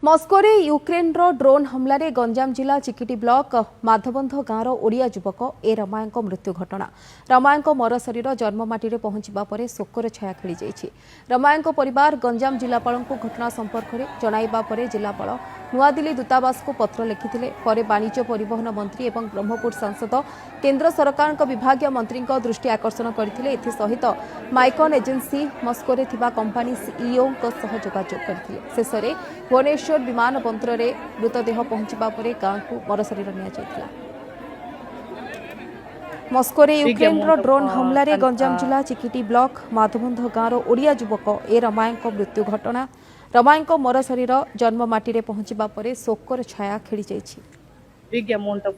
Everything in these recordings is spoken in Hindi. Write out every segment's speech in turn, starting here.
मस्को रे यूक्रेन रो ड्रोन हमला रे गंजाम जिला चिकिटी ब्लॉक माधवंध गाँव ओडिया युवक ए रमायंक मृत्यु घटना रमायंक मर शरीर जन्ममाटी रे पहुंचबा परे शोकर छाया खेली जाइछि। रमायंक परिवार गंजाम जिलापाल को घटना संपर्क में जणाइबा परे जिलापाल नुआदिल्ली दूतावास को पत्र लिखिथिले। परे वाणिज्य परिवहन मंत्री एवं ब्रह्मपुर सांसद केंद्र सरकार विभागीय मंत्री दृष्टि आकर्षण करथिले। एथि सहित माइकन एजेंसी मस्को रे थिबा कंपनी सीईओ सह जोगाजोग करथिले। शेषरे भुवनेश्वर विमान बंदर रे मृतदेह पहुंचबा परे गाँव को मरशरीर निया जायथिला। मस्को रे यूक्रेन रो ड्रोन हमला रे गंजाम जिला चिकिटी ब्लॉक माधवंध गाँव ओडिया युवक ए रमायंक मृत्यु घटना रमायंक मर शरीर जन्ममाटी रे पहुंचबा परे शोकर छाया खेली जाइछि। बिग अमाउंट ऑफ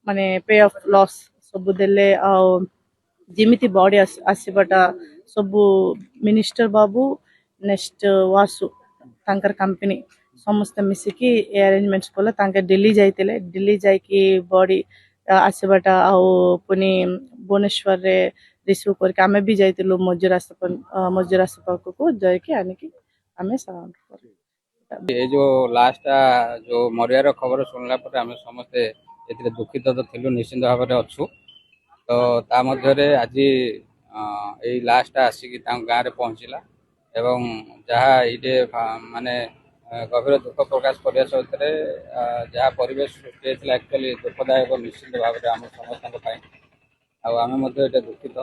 माने पे ऑफ लॉस सब देले जिमिति बॉडी आसीबाटा सब मिनिस्टर बाबू नेक्स्ट वासु तांकर कंपनी समस्त मिसिकी अरेंजमेंट्स कले तांके दिल्ली जाइतिले। दिल्ली जाइकी बॉडी आसीबाटा पुनी भुवनेश्वर रे रिसीव करके आमे भी जाइतिलु मजूरा को जाइके आनिकी आमे साउंड कर ये जो लास्ट जो मरियार खबर सुनला पर आम समस्ते ए दुखित तो थिलु निश्चिंत भाव में अच्छु। तो ता मध्य आज यही लास्ट आसिक गाँव में पहुँचला एवं जहाँ ये माने गभीर दुख प्रकाश करने सहित जहाँ परिवेश सृष्टि होता एक्चुअली दुखदायक निश्चिंत भाव में आम समस्त आम दुखित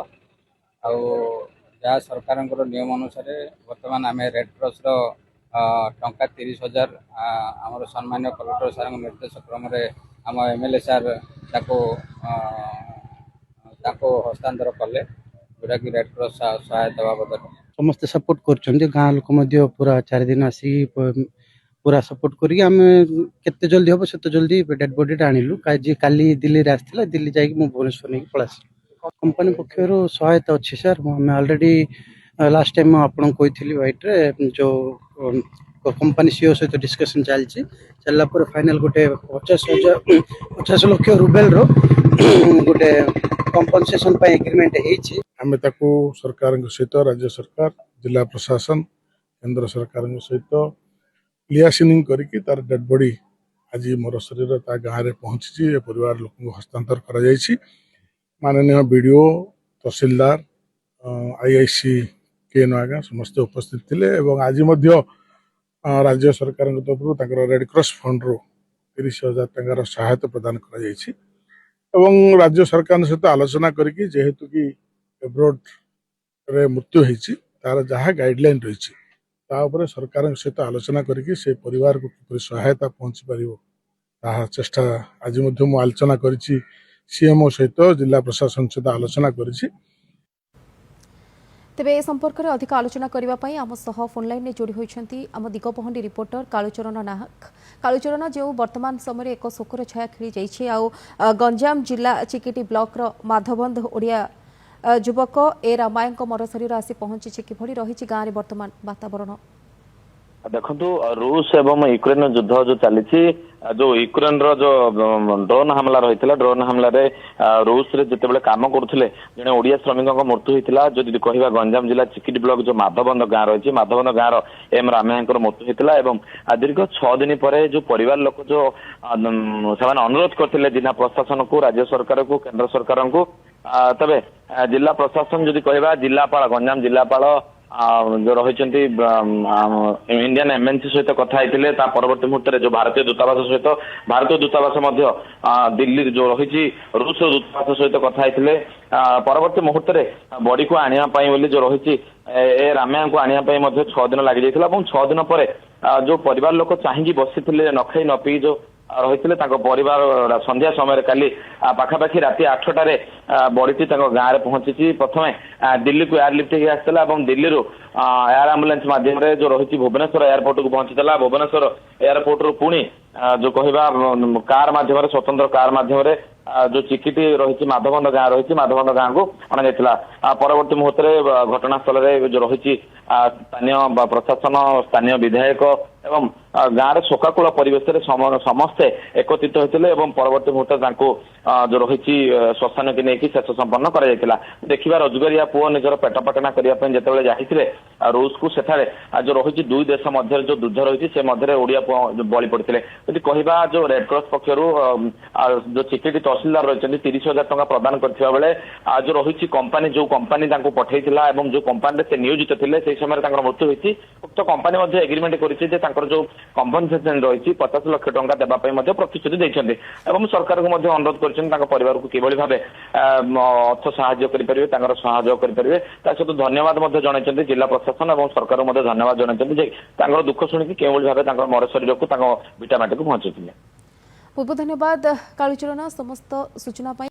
जहाँ सरकार नियम अनुसार बर्तमान आम रेड क्रॉस टंका 30,000 आमर सम्मान्य कलेक्टर सार निर्देश क्रम आम एमएलए सार हस्तांतर कले जोटा कि रेड क्रॉस सहायता बाबद समस्त सपोर्ट कर गाँ लोक पूरा 4 दिन आसी पूरा सपोर्ट करी आम केते जल्दी हम से जल्दी डेड बॉडी आणिलु। काली दिल्ली रे आसला दिल्ली जाइए भुवनेश्वर नहीं पलास कंपनी पक्षर सहायता अच्छी सर आम ऑलरेडी लास्ट टाइम आपन कही व्हाइट रे जो कंपनी सीईओ सहित डिस्कशन चलती चलला पर फाइनल गोटे 50 लाख रुबेल रो गोटे कंपनसेशन पे एग्रीमेंट हेछि। आमे ताको सरकार सहित राज्य सरकार जिला प्रशासन केंद्र सरकार सहित लियासिनिंग करके तार डेड बॉडी आज मोर शरीर ता गाँव में पहुंची परिवार लोक हस्तांतर करा जायछि। माननीय बीडीओ तहसीलदार आईआईसी के नगा समस्त उपस्थित थिले एवं आज मध्य राज्य सरकार तरफ रेड क्रॉस फंड रो 30,000 टंकार सहायता प्रदान करा जायछि एवं राज्य सरकार सहित आलोचना करके जेहेतु कि एब्रोड रे मृत्यु होइछि तार जहाँ गाइडलाइन रही तापर सरकार सहित आलोचना करके से परिवार को किपरि सहायता पहुँची पारिबो ताहा चेष्टा आज मध्य मु आलोचना करिछि सीएमओ सहित जिला प्रशासन सहित आलोचना करिछि। तेबे ए संपर्क में अधिक आलोचना करने आम सह फोन लाइन में जोड़ी होती आम दिगपहंडी रिपोर्टर कालुचरण नाहक। कालुचरण जो वर्तमान समय एक शोकर छाया खेली जाइए गंजाम जिला चिकिटी ब्लॉक माधवंध ओडिया युवक ए रामायंक मर शरीर आसी पहुंची किभली रही गाँव में वर्तमान वातावरण देखु रूस एवं यूक्रेन युद्ध जो चली जो यूक्रेन रो जो ड्रोन हमला रही ड्रोन हमला रे रूस रे जिते बड़े काम करुले जड़े ओडिया श्रमिकों मृत्यु होता जो कह गंजाम जिला चिकिटी ब्लॉक जो माधवंध गाँव रही माधवंध गाँव एम रामायंकर मृत्यु होता एवं दीर्घ 6 दिन पर जो परिवार लोक जो से अनुरोध करते जिला प्रशासन को राज्य सरकार को केंद्र सरकार को तबे जिला प्रशासन जदि कह जिलापाल गंजाम जिलापाल जो रही इंडियन एमएनसी सहित कथा परवर्ती मुहूर्त जो भारतीय दूतावास सहित भारतीय दूतावास दिल्ली जो रही रूस दूतावास सहित कथा परवर्ती मुहूर्त बॉडी को आने जो रही रामायण को आने 6 दिन लगी जाता 6 दिन पर जो परिवार लोक चाहिए बसी न खाई न पी जो रही परिवार संध्या समय काली पाखापाखि राति 8टारे बॉडी गाँव में पहुंची प्रथम दिल्ली को एयरलिफ्ट आसाला दिल्ली एयर आंबुलांस माध्यम जो रही भुवनेश्वर एयरपोर्ट को पहुंचीला भुवनेश्वर एयरपोर्ट रू पुणी जो कहवा कार माध्यम स्वतंत्र कार माध्यम जो चिकिटी रही माधवंध गाँव रही माधवंध गाँव को अणा परवर्ती मुहूर्त घटनास्थल जो रही ସ୍ଥାନୀୟ ପ୍ରଶାସନ ସ୍ଥାନୀୟ ବିଧାୟକ ଏବଂ ଗାଁରେ ଶୋକାକୁଳ ପରିବେଶରେ ସମସ୍ତେ ଏକତ୍ରିତ ହୋଇଥିଲେ ଏବଂ ପରବର୍ତ୍ତୀ ମୁହୂର୍ତ୍ତରେ ତାଙ୍କୁ ଯୋଉ ରହିଛି ଶ୍ମଶାନକୁ ନେଇକି ଶେଷ ସମ୍ପନ୍ନ କରାଯାଇଥିଲା। ଦେଖିବା ରୋଜଗାରିଆ ପୁଅ ନିଜର ପେଟ ପାଟଣା କରିବା ପାଇଁ ଯେତେବେଳେ ଯାଇଥିଲେ ରୁଷକୁ ସେଠାରେ ଯୋଉ ରହିଛି ଦୁଇ ଦେଶ ମଧ୍ୟରେ ଯୋଉ ଯୁଦ୍ଧ ରହିଛି ସେ ମଧ୍ୟରେ ଓଡିଆ ପୁଅ ବଳି ପଡିଥିଲେ। ଯଦି କହିବା ଯୋଉ ରେଡକ୍ରସ ପକ୍ଷରୁ ଯୋଉ ଚିକିଟି ତହସିଲଦାର ରହିଛନ୍ତି 30,000 ଟଙ୍କା ପ୍ରଦାନ କରିଥିବା ବେଳେ ଯୋଉ ରହିଛି କମ୍ପାନୀ ଯୋଉ କମ୍ପାନୀ ତାଙ୍କୁ ପଠେଇଥିଲା ଏବଂ ଯୋଉ କମ୍ପାନୀରେ ସେ ନିୟୋଜିତ ଥିଲେ ସେଇ ସମୟରେ ତାଙ୍କର ମୃତ୍ୟୁ ହୋଇଛି। ଉକ୍ତ କମ୍ପାନୀ ମଧ୍ୟ ଏଗ୍ରିମେଣ୍ଟ କରିଛି ଯେ ତାଙ୍କର ଯୋଉ କମ୍ପନସେସନ ରହିଛି 50 ଲକ୍ଷ ଟଙ୍କା ଦେବା ପାଇଁ ମଧ୍ୟ ପ୍ରତିଶ୍ରୁତି ଦେଇଛନ୍ତି ଏବଂ ସରକାରଙ୍କୁ ମଧ୍ୟ ଅନୁରୋଧ କରିଛନ୍ତି ତାଙ୍କ ପରିବାରକୁ କିଭଳି ଭାବେ ଅର୍ଥ ସାହାଯ୍ୟ କରିପାରିବେ ତାଙ୍କର ସହଯୋଗ କରିପାରିବେ। ତା ସହିତ ଧନ୍ୟବାଦ ମଧ୍ୟ ଜଣାଇଛନ୍ତି ଜିଲ୍ଲା ପ୍ରଶାସନ ଏବଂ ସରକାରଙ୍କୁ ମଧ୍ୟ ଧନ୍ୟବାଦ ଜଣାଇଛନ୍ତି ଯେ ତାଙ୍କର ଦୁଃଖ ଶୁଣିକି କେଉଁଭଳି ଭାବେ ତାଙ୍କର ମର ଶରୀରକୁ ତାଙ୍କ ଭିଟାମାଟିକୁ ପହଞ୍ଚାଇଥିଲେ। ବହୁତ ଧନ୍ୟବାଦ କାଳୁଚରଣ ସମସ୍ତ ସୂଚନା ପାଇଁ।